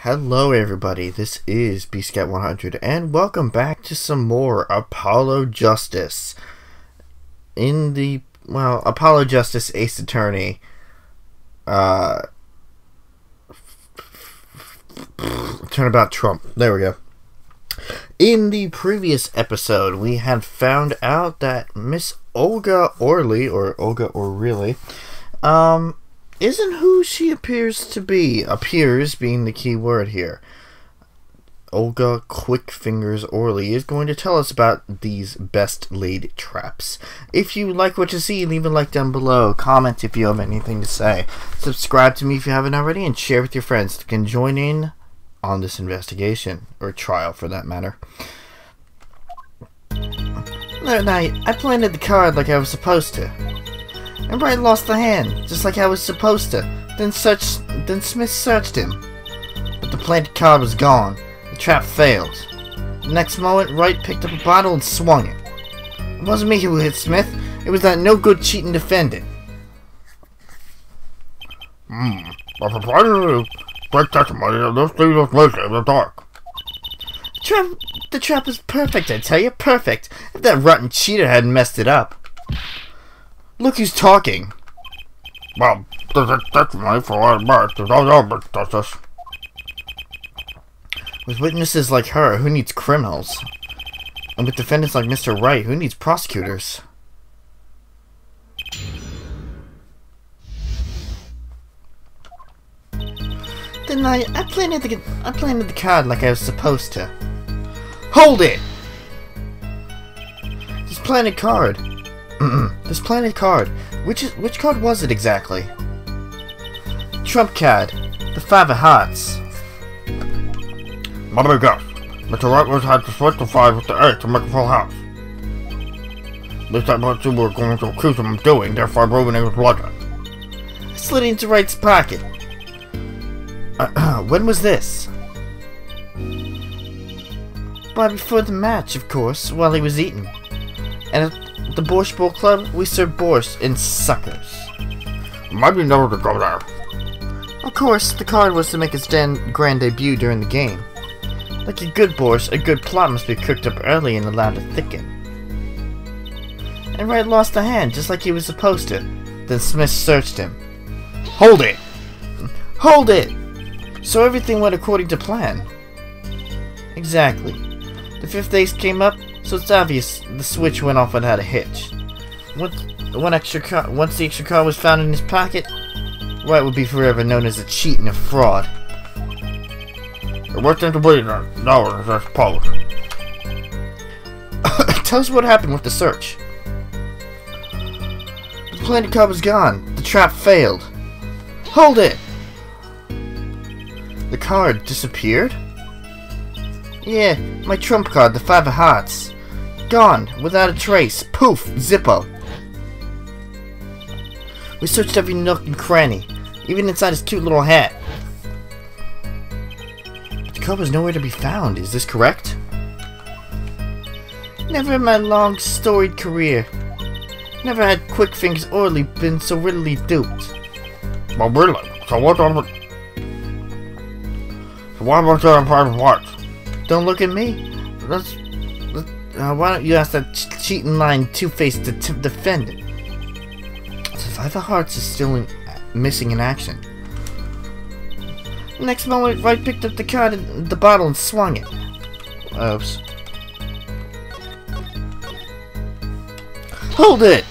Hello everybody, this is BScat100 and welcome back to some more Apollo Justice. In the, Apollo Justice Ace Attorney, Turnabout Trump, there we go. In the previous episode, we had found out that Miss Olga Orley, or Olga O'Reilly, isn't who she appears to be. Appears being the key word here. Olga Quickfingers Orley is going to tell us about these best laid traps. If you like what you see, leave a like down below. Comment if you have anything to say. Subscribe to me if you haven't already, and share with your friends that can join in on this investigation, or trial for that matter. That night, I planted the card like I was supposed to. And Bright lost the hand, just like I was supposed to. Then Smith searched him. But the planted card was gone. The trap failed. The next moment, Wright picked up a bottle and swung it. It wasn't me who hit Smith. It was that no-good cheating defendant. Break testimony, this thing was missing in the dark. The trap was perfect, I tell you, perfect. If that rotten cheater hadn't messed it up. Look who's talking. Well, there's a testimony for what it meant. There's no evidence, Justice. With witnesses like her, who needs criminals? And with defendants like Mr. Wright, who needs prosecutors? Then I planted the card like I was supposed to. Hold it! This planted card. This planted card. Which card was it exactly? Trump card. The Five of Hearts. Let me guess. Mr. Wright was had to switch the 5 with the 8 to make a full house. At least that's what you were going to accuse him of doing, therefore ruining his logic. I slid into Wright's pocket. When was this? Why, before the match, of course, while he was eating. And at the Borscht Bowl Club, we served borscht and suckers. Maybe never to go there. Of course, the card was to make its grand debut during the game. Like a good borscht, a good plot must be cooked up early and allowed to thicken. And Wright lost a hand, just like he was supposed to. Then Smith searched him. Hold it! Hold it! So everything went according to plan. Exactly. The fifth ace came up, so it's obvious the switch went off without a hitch. Once the extra card was found in his pocket, Wright would be forever known as a cheat and a fraud. It worked into bleeding now, I suppose. Tell us what happened with the search. The planted card was gone. The trap failed. Hold it! The card disappeared? Yeah, my trump card, the Five of Hearts. Gone, without a trace. Poof, Zippo. We searched every nook and cranny, even inside his cute little hat. But the card was nowhere to be found, is this correct? Never in my long, storied career. Never had Quickfingers Orley been so readily duped. Well, really? So what was it? So why was there in private parts? Don't look at me. Why don't you ask that cheating lying two-faced defendant? The Five of Hearts is still missing in action. The next moment, Wright picked up the card and the bottle and swung it. Oops. Hold it!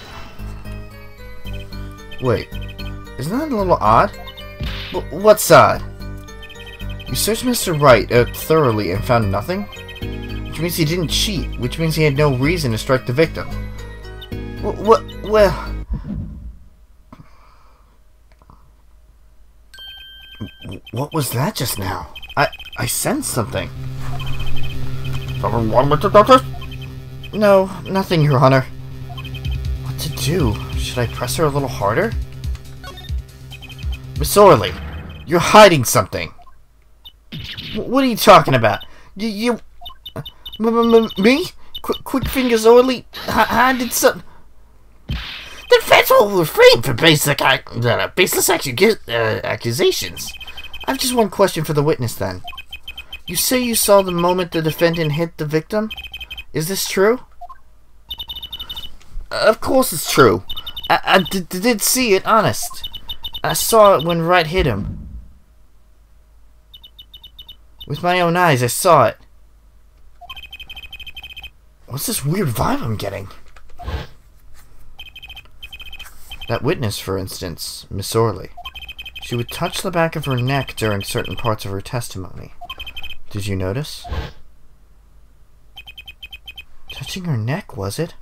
Wait, isn't that a little odd? What's odd? You searched Mr. Wright thoroughly and found nothing? Which means he didn't cheat, which means he had no reason to strike the victim. Well... What was that just now? I sensed something. Something wrong with the doctor? No, nothing, Your Honor. What to do? Should I press her a little harder? Miss Orley, you're hiding something. What are you talking about? Me? Quickfingers Orley? I did something. The defense will refrain from baseless accusations. I have just one question for the witness then. You say you saw the moment the defendant hit the victim? Is this true? Of course it's true. I did see it, honest. I saw it when Wright hit him. With my own eyes, I saw it. What's this weird vibe I'm getting? That witness, for instance, Miss Orley. She would touch the back of her neck during certain parts of her testimony. Did you notice? Touching her neck, was it?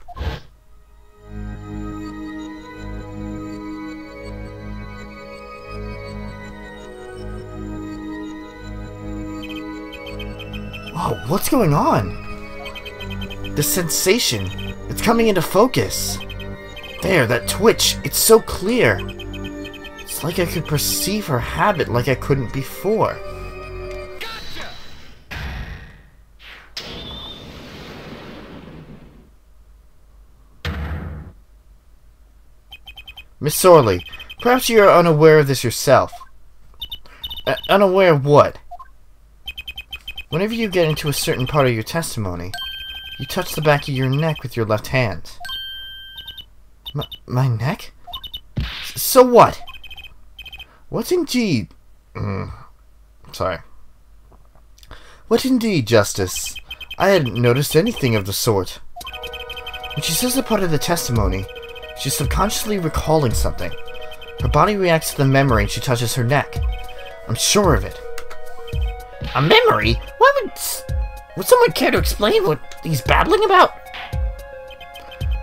Whoa, what's going on? The sensation. It's coming into focus. There, that twitch. It's so clear. It's like I could perceive her habit like I couldn't before. Gotcha. Miss Sorley, perhaps you are unaware of this yourself. Unaware of what? Whenever you get into a certain part of your testimony, you touch the back of your neck with your left hand. My neck? So what? What indeed? Sorry. What indeed, Justice? I hadn't noticed anything of the sort. When she says a part of the testimony, she's subconsciously recalling something. Her body reacts to the memory and she touches her neck. I'm sure of it. A memory? Why would someone care to explain what he's babbling about?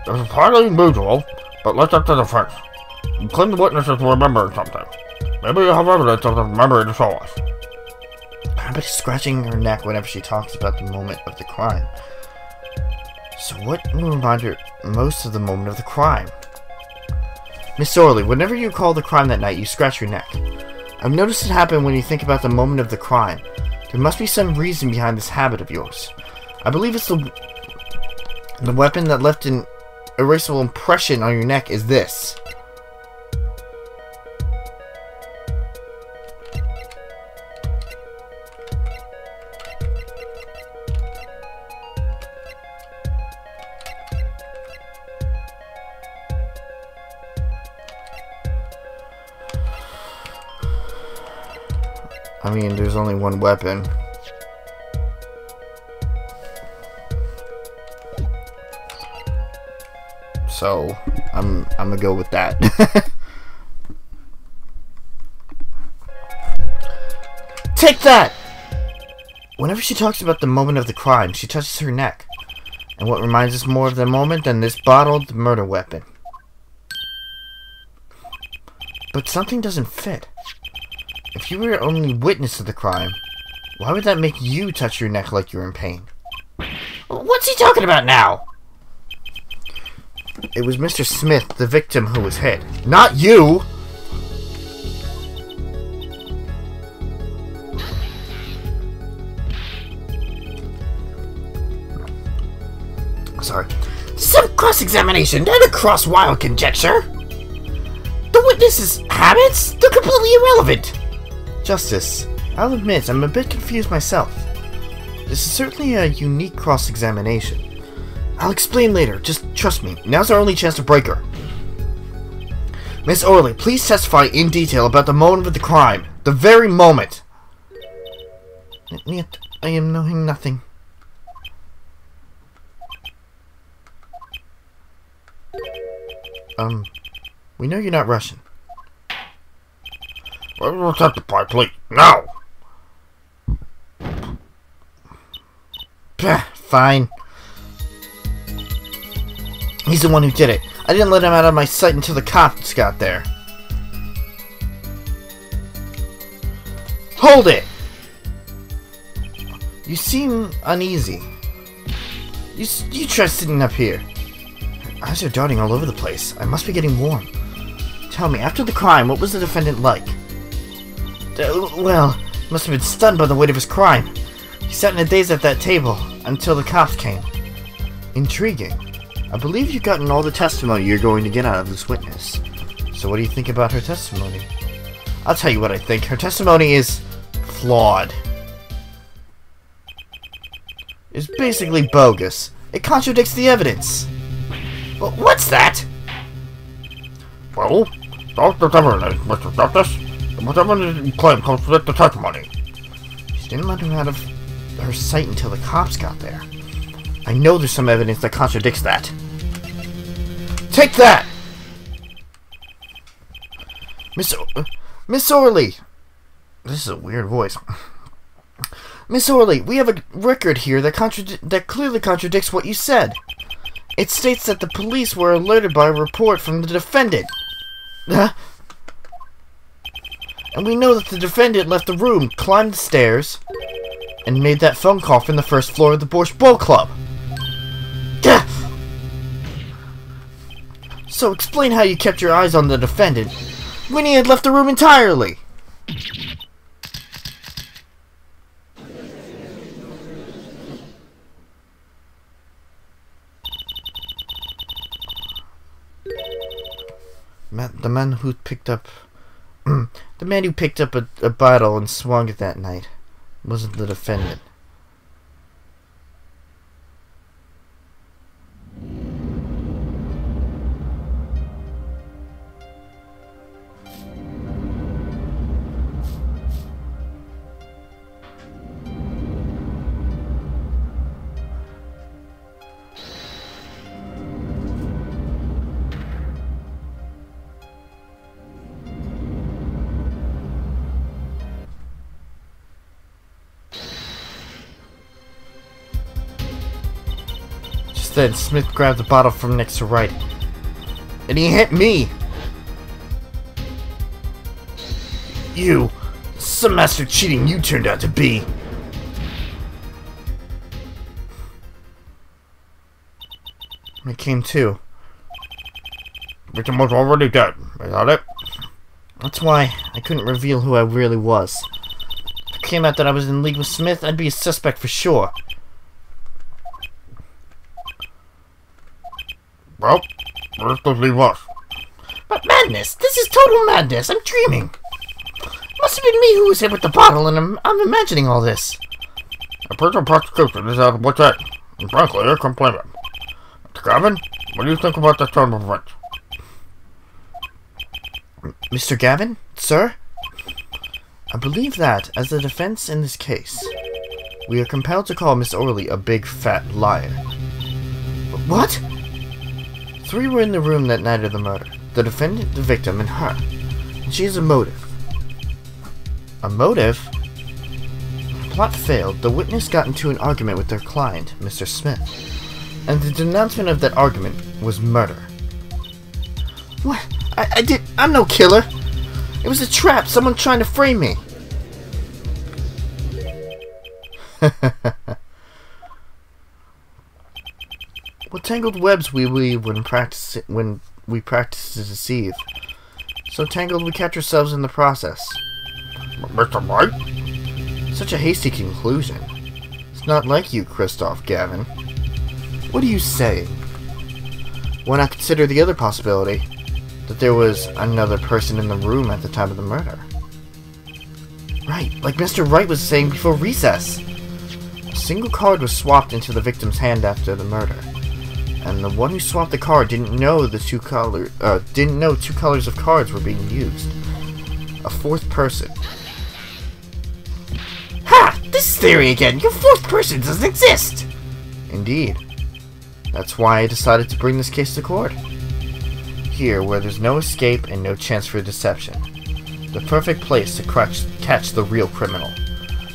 It's partly unusual, but let's up to the defense. You claim the witnesses to remember something. Maybe you have evidence of the memory to show us. But scratching her neck whenever she talks about the moment of the crime. So what will remind her most of the moment of the crime? Miss Orley, whenever you recall the crime that night, you scratch your neck. I've noticed it happen when you think about the moment of the crime. There must be some reason behind this habit of yours. I believe it's the weapon that left an erasable impression on your neck is this. I mean, there's only one weapon. So, I'm gonna go with that. Take that! Whenever she talks about the moment of the crime, she touches her neck. And what reminds us more of the moment than this bottled murder weapon? But something doesn't fit. If you were only witness to the crime, why would that make you touch your neck like you're in pain? What's he talking about now? It was Mr. Smith, the victim, who was hit. Not you! Sorry. Some cross-examination, not a cross-wild conjecture! The witness's habits? They're completely irrelevant! Justice, I'll admit I'm a bit confused myself. This is certainly a unique cross-examination. I'll explain later, just trust me. Now's our only chance to break her. Miss Orley, please testify in detail about the moment of the crime. The very moment. Yet, I am knowing nothing. We know you're not Russian. We'll testify, please. Now! Fine. He's the one who did it. I didn't let him out of my sight until the cops got there. Hold it! You seem uneasy. You try sitting up here. Your eyes are darting all over the place. I must be getting warm. Tell me, after the crime, what was the defendant like? Well, he must have been stunned by the weight of his crime. He sat in a daze at that table until the cops came. Intriguing. I believe you've gotten all the testimony you're going to get out of this witness. So what do you think about her testimony? I'll tell you what I think. Her testimony is flawed. It's basically bogus. It contradicts the evidence. Well, what's that? Well, Dr. Everett, Mr. Justice, whatever you claim contradicts the testimony. She didn't let him out of her sight until the cops got there. I know there's some evidence that contradicts that. Take that! Miss Orley! This is a weird voice. Miss Orley, we have a record here that clearly contradicts what you said. It states that the police were alerted by a report from the defendant. And we know that the defendant left the room, climbed the stairs, and made that phone call from the first floor of the Borscht Bowl Club. Gah! So explain how you kept your eyes on the defendant when he had left the room entirely. The man who picked up a bottle and swung it that night wasn't the defendant. Then Smith grabbed the bottle from next to right, and he hit me. You, some master cheating you turned out to be. I came to. Victim was already dead, is that it? That's why I couldn't reveal who I really was. If it came out that I was in league with Smith, I'd be a suspect for sure. Well, where's the leave us? But madness! This is total madness! I'm dreaming! Must have been me who was hit with the bottle, and I'm imagining all this. A prison prosecution is out of what's at, and frankly, I can't blame him. Mr. Gavin, what do you think about this turn of events? Mr. Gavin? Sir? I believe that, as the defense in this case, we are compelled to call Miss Orley a big fat liar. What? 3 were in the room that night of the murder. The defendant, the victim, and her. And she has a motive. A motive? The plot failed. The witness got into an argument with their client, Mr. Smith. And the denouncement of that argument was murder. What? I'm no killer. It was a trap. Someone trying to frame me. What tangled webs we weave when we practice to deceive. So tangled we catch ourselves in the process. Mr. Mike? Such a hasty conclusion. It's not like you, Christoph Gavin. What are you saying? Why not consider the other possibility? That there was another person in the room at the time of the murder. Right, like Mr. Wright was saying before recess. A single card was swapped into the victim's hand after the murder. And the one who swapped the card didn't know two colors of cards were being used. A fourth person. Ha! This theory again! Your fourth person doesn't exist! Indeed. That's why I decided to bring this case to court. Here, where there's no escape and no chance for deception. The perfect place to catch the real criminal.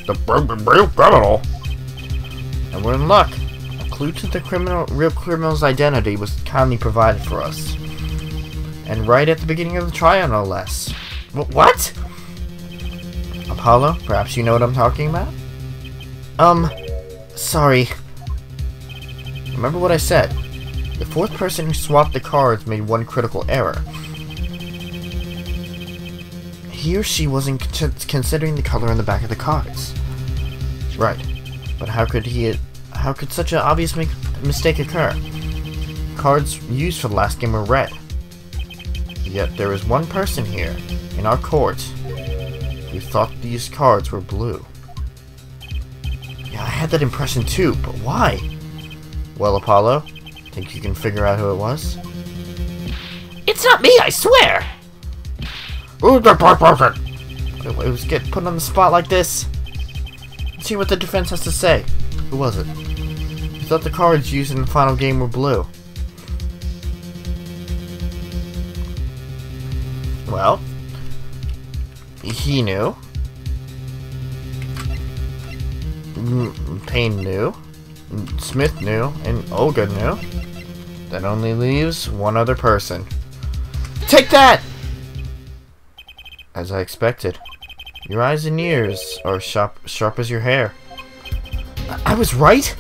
The real criminal? And we're in luck. Clue to the real criminal's identity was kindly provided for us. And right at the beginning of the trial, no less. What? Apollo, perhaps you know what I'm talking about? Sorry. Remember what I said. The fourth person who swapped the cards made one critical error. He or she wasn't considering the color on the back of the cards. Right. But how could such an obvious mistake occur? Cards used for the last game were red. Yet there is one person here, in our court, You thought these cards were blue. Yeah, I had that impression too, but why? Well, Apollo, think you can figure out who it was? It's not me, I swear! Who's the first person? It was get put on the spot like this. Let's see what the defense has to say. Who was it? You thought the cards used in the final game were blue. Well, he knew. Payne knew. Smith knew. And Olga knew. That only leaves one other person. Take that! As I expected. Your eyes and ears are sharp as your hair. I was right?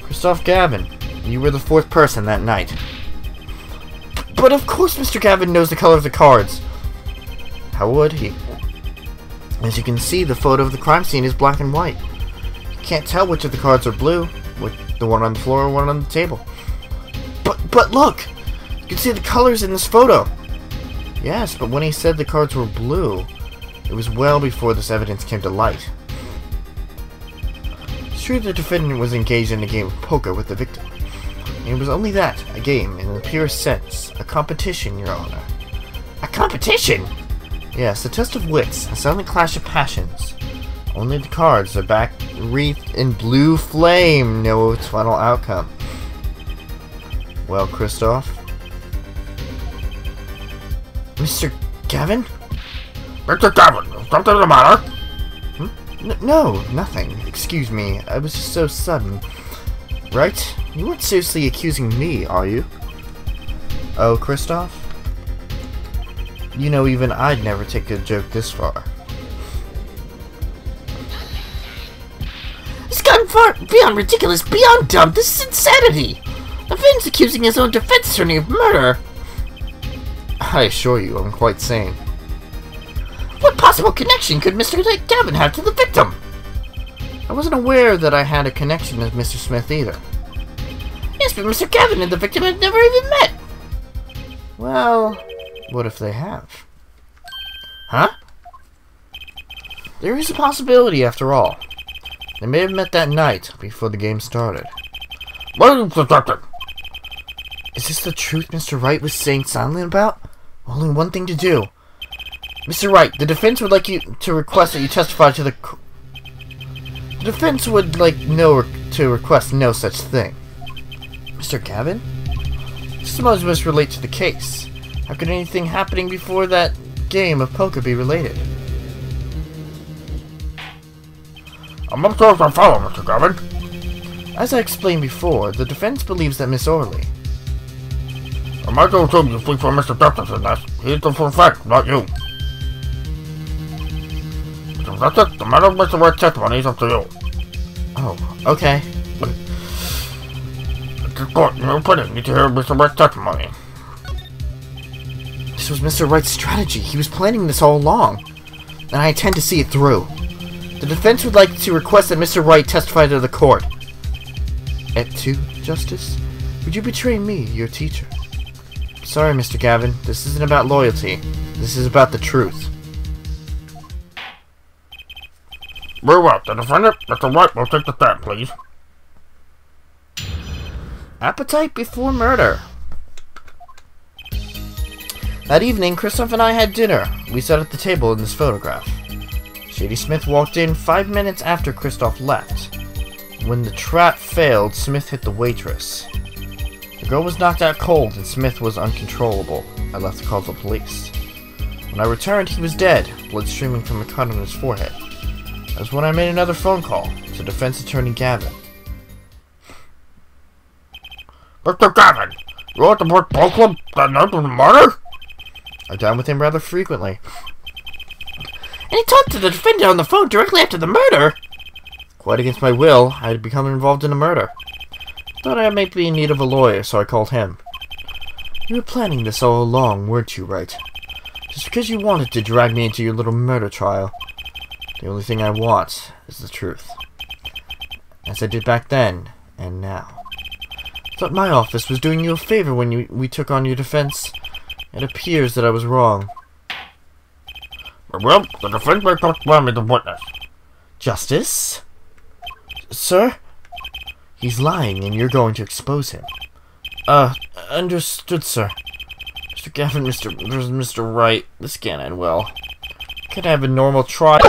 Christoph Gavin, you were the fourth person that night. But of course Mr. Gavin knows the color of the cards. How would he? As you can see, the photo of the crime scene is black and white. You can't tell which of the cards are blue, with the one on the floor or one on the table. But look! You can see the colors in this photo. Yes, but when he said the cards were blue, it was well before this evidence came to light. It's true the defendant was engaged in a game of poker with the victim. And it was only that, a game, in the purest sense. A competition, Your Honor. A competition? Yes, a test of wits, a silent clash of passions. Only the cards are back wreathed in blue flame know its final outcome. Well, Christoph? Mr. Gavin? Mr. Gavin, is something the matter? No, nothing. Excuse me, I was just so sudden. Right? You weren't seriously accusing me, are you? Oh, Christoph? You know, even I'd never take a joke this far. It's gotten far beyond ridiculous, beyond dumb. This is insanity. The Finn's accusing his own defense attorney of murder. I assure you, I'm quite sane. What possible connection could Mr. Gavin have to the victim? I wasn't aware that I had a connection with Mr. Smith either. Yes, but Mr. Gavin and the victim had never even met. Well, what if they have? Huh? There is a possibility, after all. They may have met that night, before the game started. What are you suspecting? Is this the truth Mr. Wright was saying silently about? Only one thing to do. Mr. Wright, the defense would like you to request that you testify to the... The defense would like to request no such thing. Mr. Gavin? This must relate to the case. How could anything happening before that game of poker be related? I'm not sure if I follow, Mr. Gavin. As I explained before, the defense believes that Miss Orley... I might assume you speak for Mr. Justice in this. He's the full fact, not you. So that's it. The matter of Mr. Wright's testimony is up to you. Oh, okay. The court, in your opinion, need to hear Mr. Wright's testimony. This was Mr. Wright's strategy. He was planning this all along. And I intend to see it through. The defense would like to request that Mr. Wright testify to the court. ep.3, Justice? Would you betray me, your teacher? Sorry, Mr. Gavin. This isn't about loyalty. This is about the truth. Very well. The defendant, Mr. Wright, will take the stand, please. Appetite before murder. That evening, Christoph and I had dinner. We sat at the table in this photograph. Shady Smith walked in 5 minutes after Christoph left. When the trap failed, Smith hit the waitress. The girl was knocked out cold and Smith was uncontrollable. I left to call the police. When I returned, he was dead, blood streaming from a cut on his forehead. That was when I made another phone call to defense attorney Gavin. Mr. Gavin, you were at the Port Ball Club that night of the murder? I dine with him rather frequently. And he talked to the defendant on the phone directly after the murder? Quite against my will, I had become involved in a murder. Thought I might be in need of a lawyer, so I called him. You were planning this all along, weren't you, Wright? Just because you wanted to drag me into your little murder trial. The only thing I want is the truth. As I did back then, and now. Thought my office was doing you a favor when we took on your defense. It appears that I was wrong. Well, the defense may cross-examine me the witness. Justice? Sir? He's lying and you're going to expose him. Understood, sir. Mr. Gavin, Mr. Wright, this can't end well. Could I have a normal trial?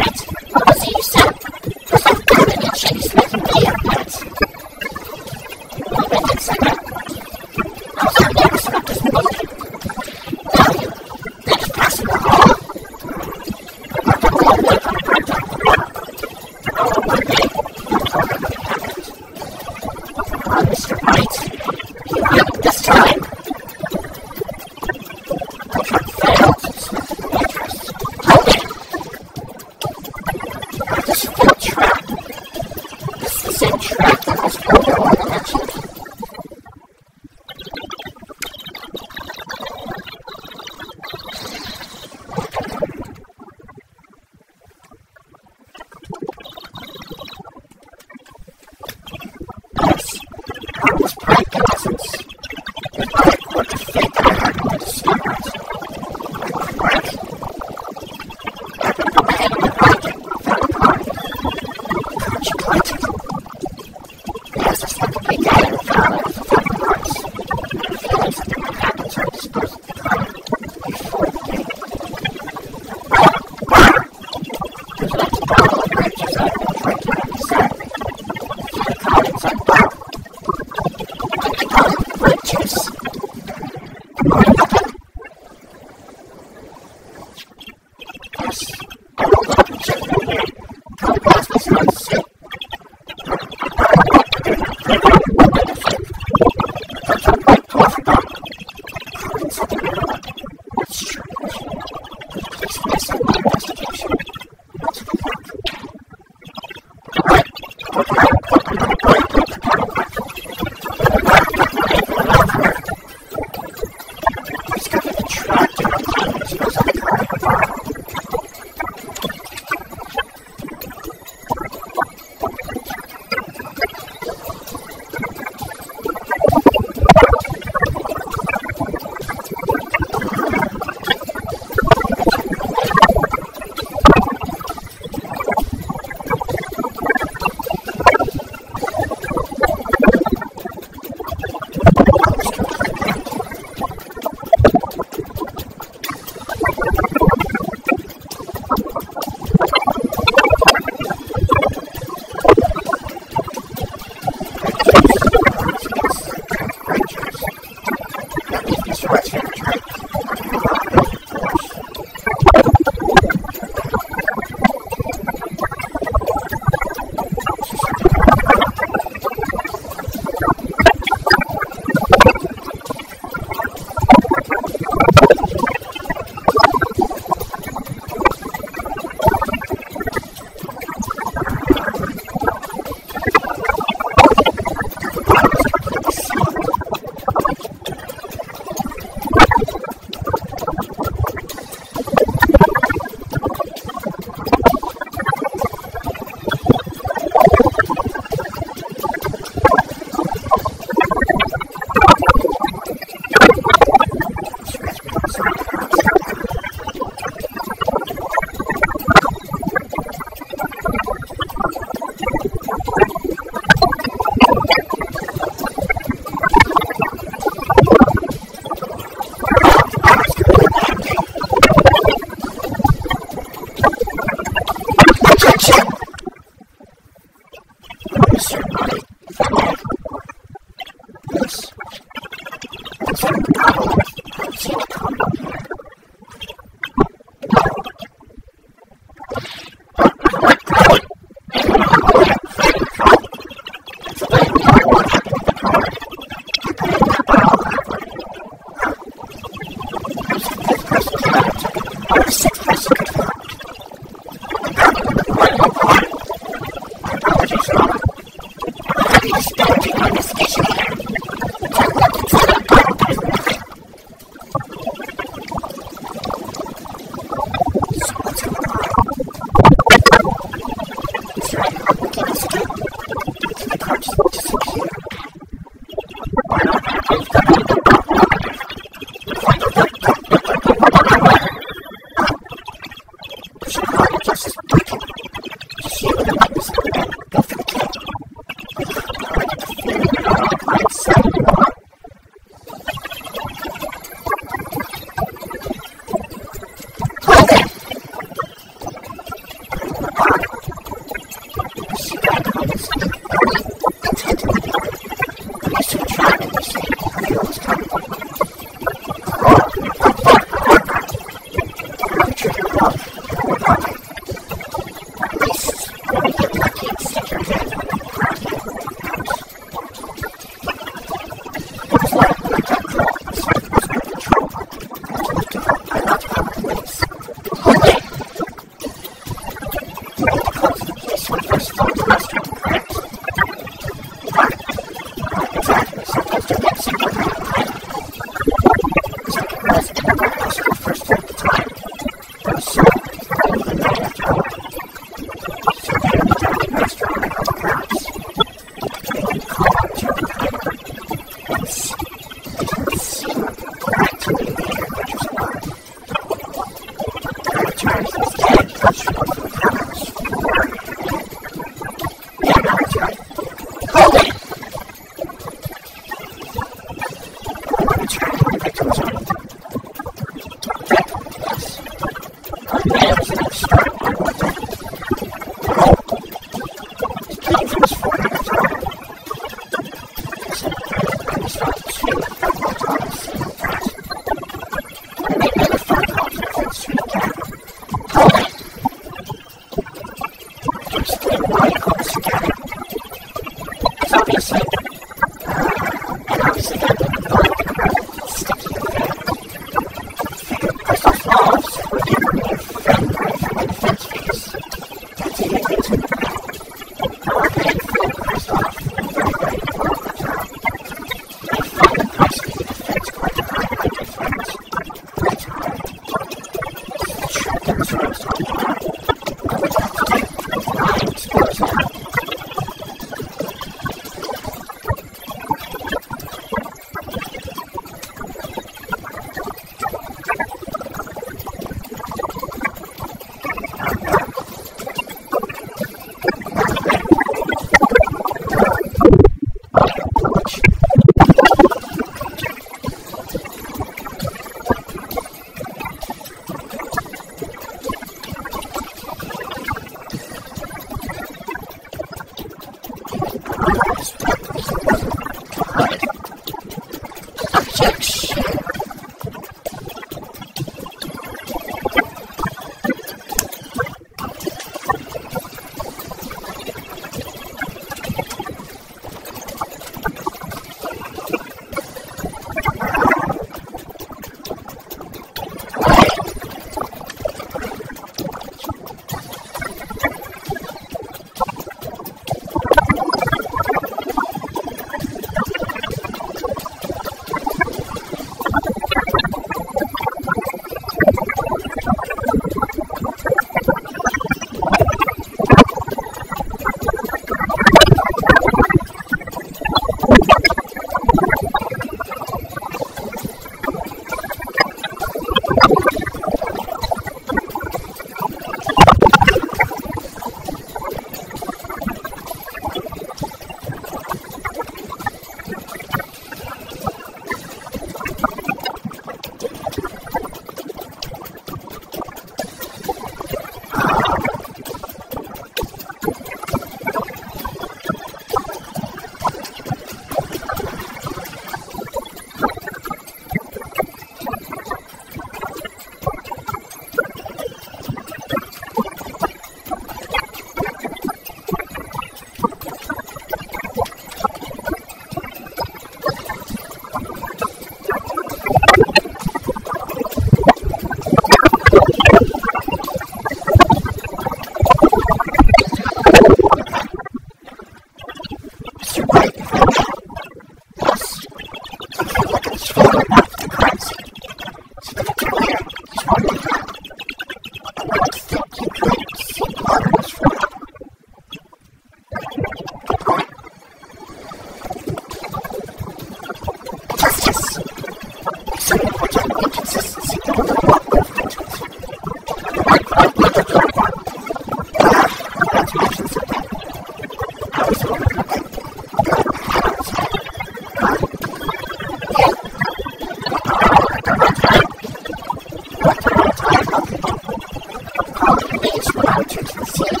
remains when I return to the scene,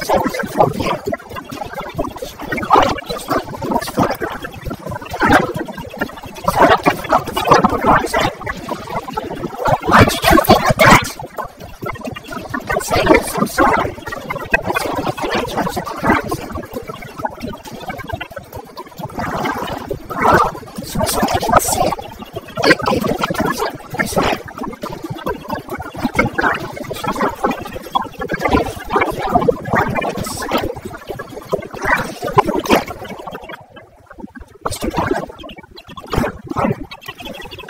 so I was in full view. Why'd you do a thing like that? I'm saying this, I'm sorry. That's the only thing I tried to correct. So I can see it. It gave the victims a nice head. I think not. She was not quite. Mr. Ballard. Pardon.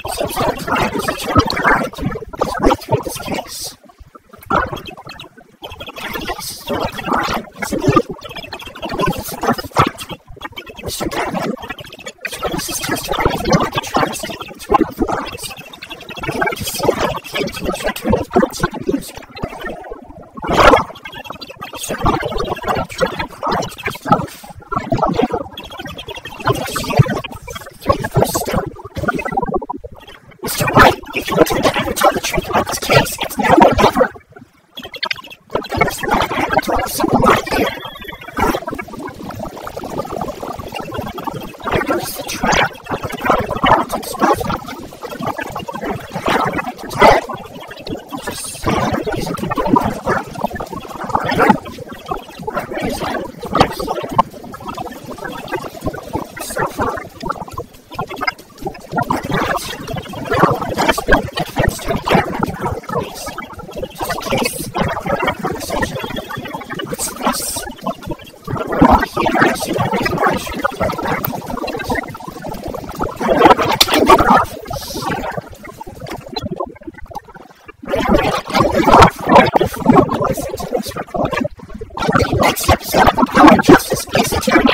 Seems our client is determined to hide his way through this case. Yes, so what the client is indeed. I believe it's above the fact. Mr. Turnabout. Which witnesses testimony is not the trial statements read off the lines. I can already see how it came to use your attorney's box and music. Mr. Ballard will be running through my client's myself. Others here, through the first step. Mr. White, if you intend to ever tell the truth about this case, it's now or never. This man haven't told a single lie here. There goes the trap. I'll put the probable warrant to dispose of it. It's dead. Just sad reason to do my work. What reason? Yes. So far. That's been the defense attorney Cameron to call the police. Just in case of our conversation. What's this? We're all here. I see no reason why I should have played back to the police. I'm going to end it off here. We're going to end it off right before we listen to this recording. On the next episode of The Power of Justice is adjourned.